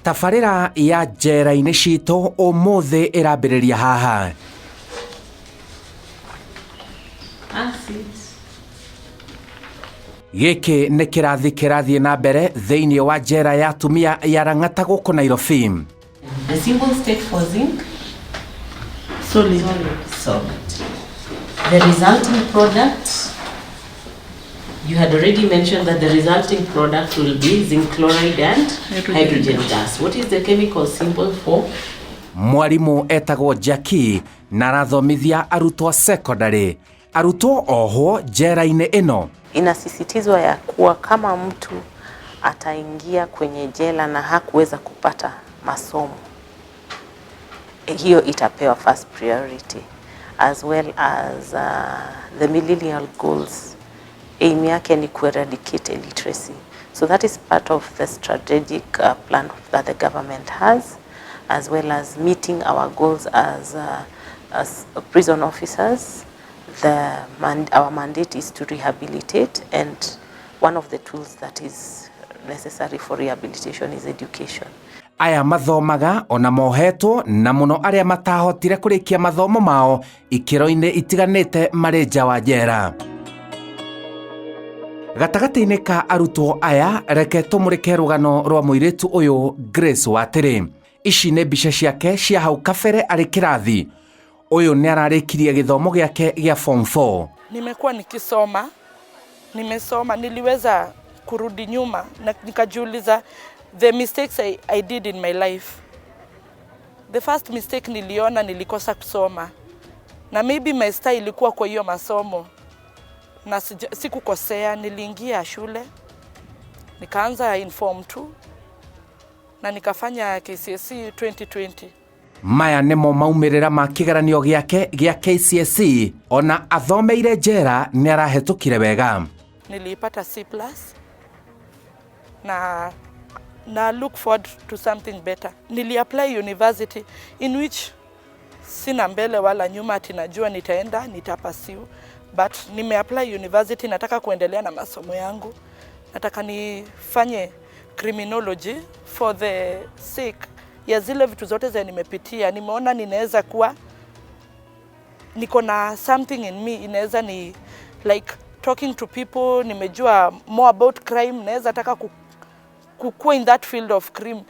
Tabarĩra ya njera-inĩ citũ ũmũthĩ ĩrambĩrĩria haha. Gĩkĩ nĩ kĩrathi kĩrathiĩ na mbere thĩinĩ wa njera ya atumia ya Lang'ata gũkũ Nairobi. The symbol state for zinc, solid. The resulting product, you had already mentioned that the resulting product will be zinc chloride and hydrogen gas. What is the chemical symbol for? Mwarimu etagwo Jackie na arathomithia arutwo secondary. Arutwo oho njera-inĩ ĩno. Inasisitizwa ya kuwa kama mtu ataingia kwenye jela na hakuweza kupata masomo, hiyo itapewa first priority, as well as the millennial goals. Aim yake ni eradicate illiteracy. So that is part of the strategic plan that the government has, as well as meeting our goals as prison officers. Our mandate is to rehabilitate, and one of the tools that is necessary for rehabilitation is education. Aya mathomaga ona mohetwo na muno arĩa matahotire kũrĩkia mathomo mao ikĩro-inĩ itiganĩte marĩ nja wa njera. Gatagatĩ-inĩ ka arutwo aya reke tũmũrĩke rũgano rwa mũirĩtu ũyũ Grace Watĩrĩ. Ici nĩ mbica ciake cia hau kabere arĩ kĩrathi. Uyu ni ararĩkirie gĩthomo gĩake gĩa form 4. Nimekuwa nikisoma, niliweza kurudi nyuma na nikajiuliza the mistakes I did in my life. The first mistake niliona nilikosa kusoma. Na maybe my style ilikuwa kwa hiyo masomo. Na sikukosea, niliingia shule, nikaanza in form 2 na nikafanya KCSE 2020. Maya nĩmo maumĩrĩra ma kĩgeranio gĩake gĩa KCSE, ona athomeire njera nĩ arahetũkire wega. Nilipata C+ na look forward to something better. Niliapply university in which sina mbele wala nyuma, ati najua nitapasiu, but nimeapply university, nataka kuendelea na masomo yangu. Nataka nifanye criminology for the sake ya zile vitu zote za nimepitia. Nimeona ninaweza kuwa niko na something in me, inaweza ni like talking to people, nimejua more about crime, naweza taka kukua in that field of crime,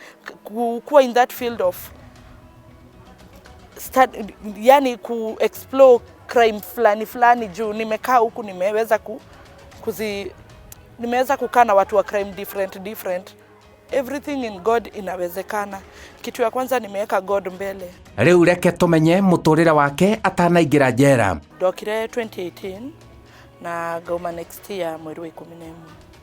kukua in that field of yani explore crime fulani juu nimekaa huku, nimeweza kukaa na watu wa crime different. Everything in God inawezekana. Kitu ya kwanza nimeweka God mbele. Rĩu reke tũmenye mũtũrĩre wake atanaingĩra njera. Ndokire 2018 na gauma next year mweri wa 11.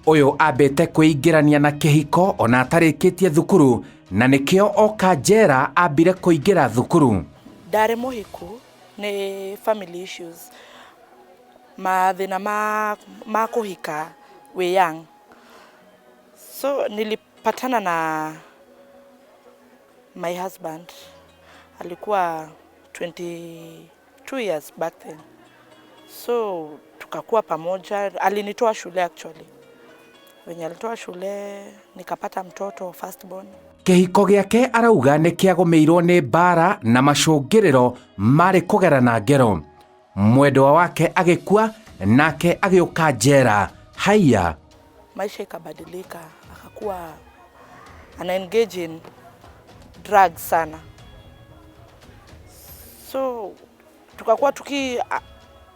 Ũyũ ambĩte kwĩingĩrania na kĩhiko ona atarĩkĩtie thukuru, na nĩkĩo oka njera ambire kũingĩra thukuru. Ndarĩ mũhiku nĩ family issues. Mathĩna ma kũhika we young. So nilipatana na my husband. Alikuwa 22 years back then. So tukakuwa pamoja. Alinitoa shule actually. Wenye alitoa shule nikapata mtoto firstborn. Kĩhiko gĩake arauga nĩ kĩagũmĩirwo nĩ mbara na macũngĩrĩro marĩ kũgerana ngero. Mwendwa wake agĩkua nake agĩũka njera. Haya. Maisha ikabadilika, akakuwa ana engage in drugs sana. So tukakuwa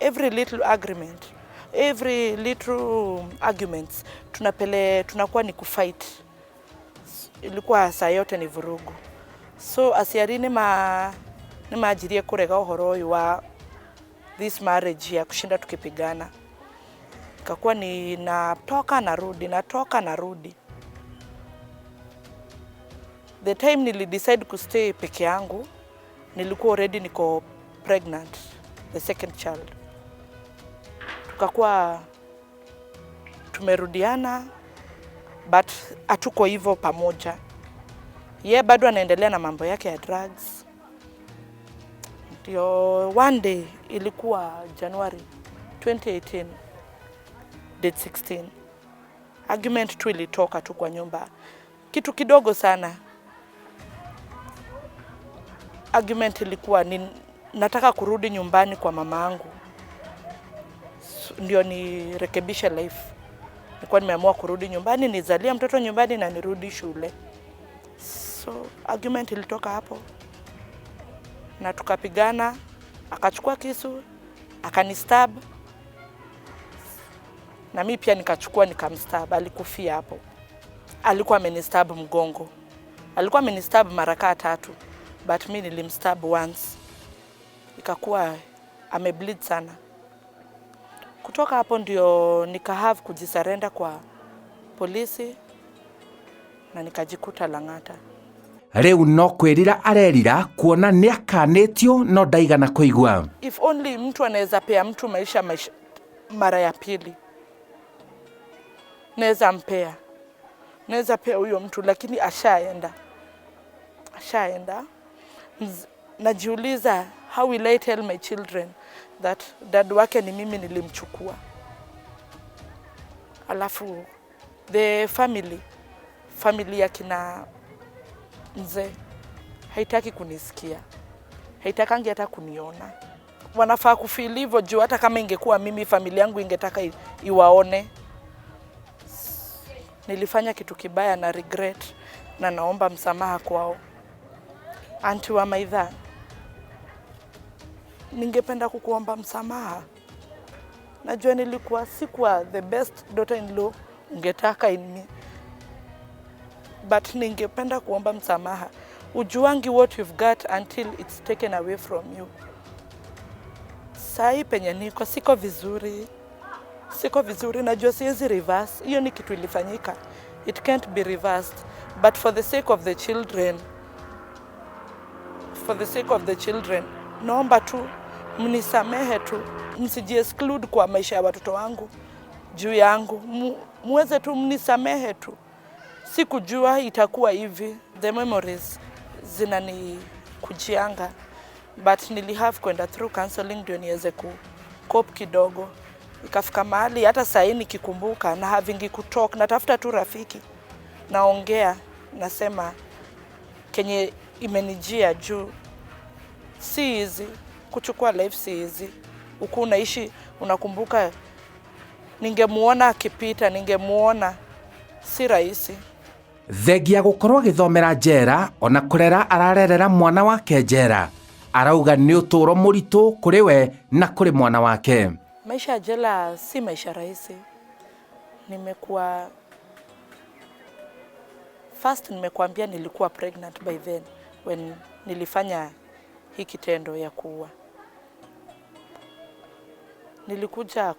every little arguments tunakuwa ni kufight. Ilikuwa saa yote ni vurugu. So asiari nimajirie kurega uhoro uyu wa this marriage ya kushinda tukipigana. Ikakuwa ni natoka narudi. The time nilidecide kustay peke yangu, nilikuwa already niko pregnant, the second child. Tukakuwa tumerudiana, but hatuko hivyo pamoja. Yeye bado anaendelea na mambo yake ya drugs. Ndio one day ilikuwa January 2018. Date 16. Argument tu ilitoka tu kwa nyumba. Kitu kidogo sana. argument ilikuwa nataka kurudi nyumbani kwa mama yangu. Ndio nirekebishe life. Nilikuwa nimeamua kurudi nyumbani, nizalie mtoto nyumbani na nirudi shule. So argument ilitoka hapo. Na tukapigana, akachukua kisu, akanistab. Na mimi pia nikachukua nikamstab, alikufia hapo. Alikuwa amenistab mgongo. Alikuwa amenistab mara 3, but mimi nilimstab once. Ikakuwa amebleed sana. Kutoka hapo ndio nikahave kujisarenda kwa polisi na nikajikuta Lang'ata. Riu no kwirira arerira kuona ni akanetio no ndaigana kuigwa. If only mtu anaweza pea mtu maisha mara ya pili. Naweza pea huyo mtu, lakini ashaenda. Najiuliza, how will I tell my children that dad wake ni mimi nilimchukua? Alafu the family ya kina mzee haitaki kunisikia, haitakangi hata kuniona. Wanafaa kufeel hivyo juu hata kama ingekuwa mimi, familia yangu ingetaka iwaone. Nilifanya kitu kibaya na regret, na naomba msamaha kwao. Auntie wa maidha, ningependa kukuomba msamaha. Najua sikuwa the best daughter-in-law ungetaka in me. But ningependa kuomba msamaha. Ujuangi what you've got until it's taken away from you. Sai penye niko siko vizuri, najua siwezi reverse. Hiyo ni kitu ilifanyika. It can't be reversed. But for the sake of the children, naomba tu mnisamehe tu, msiji-exclude kwa maisha ya watoto wangu juu yangu. Muweze tu mnisamehe tu. Sikujua itakuwa hivi. The memories zinanikujianga, but nilihave kwenda through counseling ndio niweze cope kidogo. Ikafika mahali hata sasa nikikumbuka na havingi kutalk, natafuta tu rafiki, naongea, nasema kenye imenijia juu si easy. Kuchukua life si easy. Uko unaishi unakumbuka ningemuona akipita, ningemuona, si rahisi. Thegia gukorwo githomera njera ona kurera ararerera mwana wake njera, arauga ni uturo muritu kuri we na kuri mwana wake. Maisha ya jela si maisha rahisi. Nimekuambia nilikuwa pregnant by then when nilifanya hii kitendo ya kuua. Nilikuja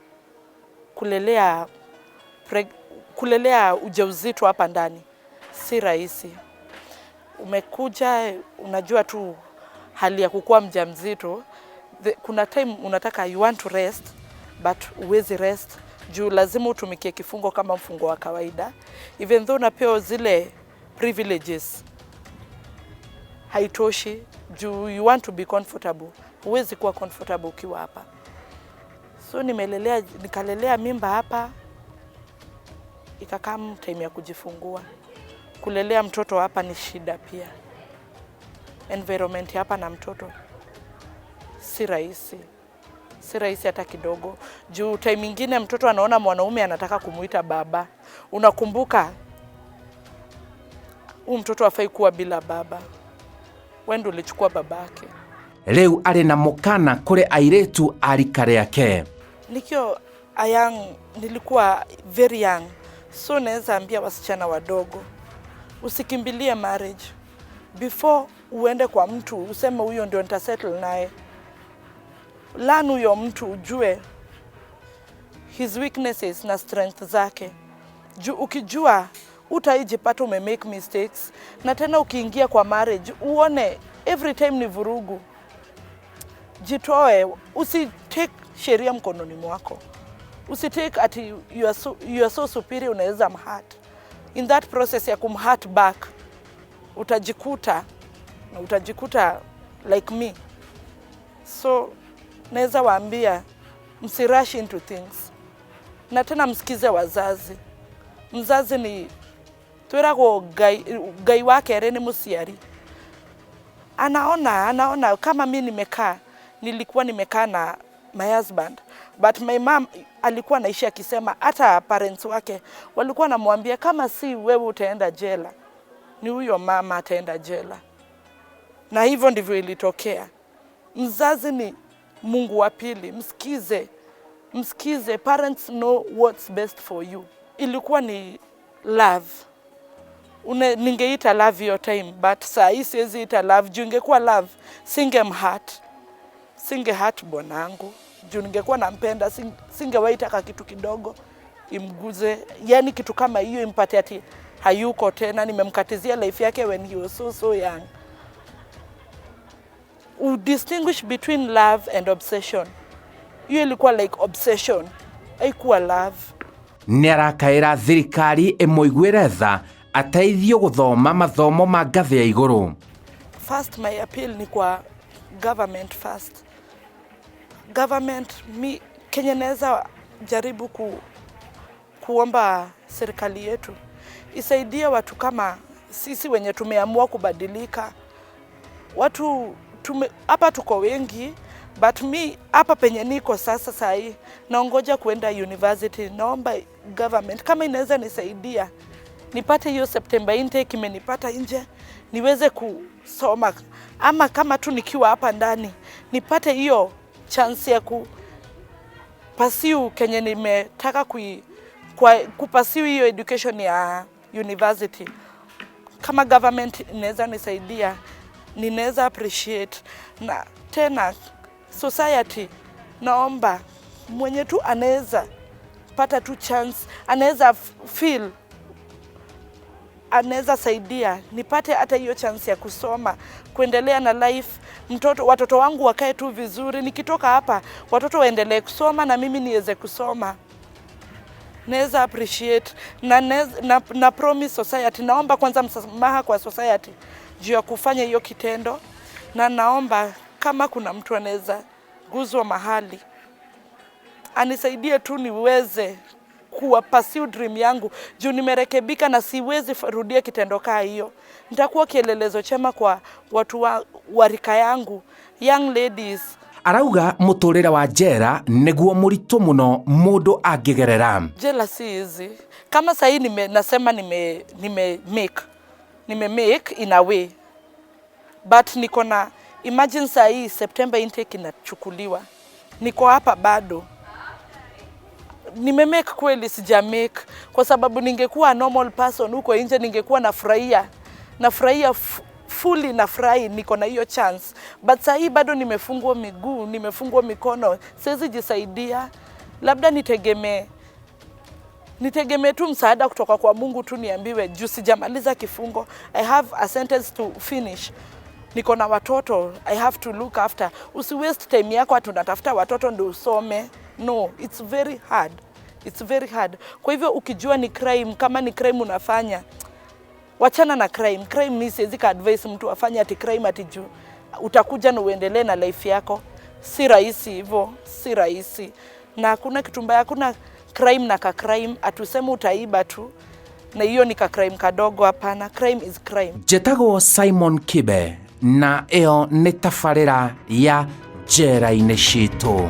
kulelea ujauzito hapa ndani. Si rahisi. Umekuja, unajua tu hali ya kukua mjamzito. Kuna time unataka you want to rest, but uwezi rest. Juu lazima utumikie kifungo kama mfungo wa kawaida. Even though unapewa zile privileges, haitoshi. Juu you want to be comfortable. Huwezi kuwa comfortable ukiwa hapa. So nikalelea mimba hapa. Ikakam time ya kujifungua. Kulelea mtoto hapa ni shida pia. Environment hapa na mtoto si rahisi. Si rahisi hata kidogo. Juu time nyingine mtoto anaona mwanaume anataka kumuita baba. Unakumbuka mtoto hafai kuwa bila baba. Wewe ndio ulichukua babake. Leo ari na mukana kuri airetu arikare yake. Nilikuwa very young. So naweza ambia wasichana wadogo, usikimbilie marriage. Before uende kwa mtu useme huyo ndio nitasettle naye. Learn huyo mtu, ujue his weaknesses na strength zake. Ukijua utaijipata umemake mistakes, na tena ukiingia kwa marriage uone every time ni vurugu. Jitoe, usitake sheria mkononi mwako. Usitake ati you are so superior unaweza mhurt. In that process ya kumhurt back, utajikuta like me. So naweza waambia msirush into things. Na tena msikize wazazi. Mzazi ni twiragwo gai wake ni muciari. anaona kama mimi nilikuwa nimekaa na my husband, but my mom alikuwa anaishi akisema hata parents wake walikuwa namwambia kama si wewe utaenda jela, ni huyo mama ataenda jela. Na hivyo ndivyo ilitokea. Mzazi ni Mungu wa pili, msikize, parents know what's best for you. Ilikuwa ni love. Ningeita love your time, but saa hii siwezi ita love. Juu ingekuwa love, singe bwanangu. Juu ningekuwa nampenda, singewaitaka kitu kidogo imguze. Yani kitu kama hiyo impate ati hayuko tena, nimemkatizia life yake when he was so young. Distinguish between love and obsession. Hiyo ilikuwa like obsession, haikuwa love. Nĩarakaĩra thirikari ĩmũiguĩre tha ateithio gũthoma mathomo ma ngathĩ ya igũrũ. First, my appeal ni kwa government first. Government, Kenya naweza jaribu kuomba serikali yetu isaidie watu kama sisi wenye tumeamua kubadilika. Watu hapa tuko wengi, but hapa penye niko sasa sahi naongoja kuenda university. Naomba government kama inaweza nisaidia nipate hiyo September intake imenipata nje niweze kusoma, ama kama tu nikiwa hapa ndani nipate hiyo chance ya pursue Kenya nimetaka kupursue hiyo education ya university. Kama government inaweza nisaidia, ninaweza appreciate. Na tena society, naomba mwenye tu anaweza pata tu chance, anaweza feel, anaweza saidia nipate hata hiyo chance ya kusoma, kuendelea na life. Watoto wangu wakae tu vizuri, nikitoka hapa watoto waendelee kusoma na mimi niweze kusoma. Naweza appreciate na promise society. Naomba kwanza msamaha kwa society juu ya kufanya hiyo kitendo, na naomba kama kuna mtu anaweza guzwa mahali anisaidie tu niweze pursue dream yangu, juu nimerekebika na siwezi rudia kitendo kaa hiyo. Nitakuwa kielelezo chema kwa watu wa rika yangu, young ladies. Arauga mũtũrĩre wa njera nĩguo mũritũ mũno mũndũ angĩgerera. Jela si easy. Kama sasa hii nasema nime make in a way. But niko na imagine sasa hii September intake inachukuliwa. Niko hapa bado. Nimemake kweli, sijamake, kwa sababu ningekuwa a normal person huko nje ningekuwa nafurahia fully, nafurahi niko na hiyo chance. But sasa hii bado nimefungwa miguu, nimefungwa mikono, siwezi jisaidia. Labda nitegemee tu msaada kutoka kwa Mungu tu, niambiwe juu sijamaliza kifungo. I have a sentence to finish. Niko na watoto, I have to look after. Usi waste time yako tunatafuta watoto ndio usome. No, it's very hard. It's very hard. Kwa hivyo ukijua ni crime, kama ni crime unafanya, wachana na crime. Crime ni siwezi ka advise mtu afanye ati crime ati juu utakuja na uendelee na life yako. Si rahisi hivyo, si rahisi. Na hakuna kitu mbaya, hakuna crime na ka crime. Atuseme utaiba tu na hiyo ni ka crime kadogo, hapana. Crime is crime. Njĩtagwo Simon Kibe na ĩyo nĩ tabarĩra ya njera-inĩ citũ.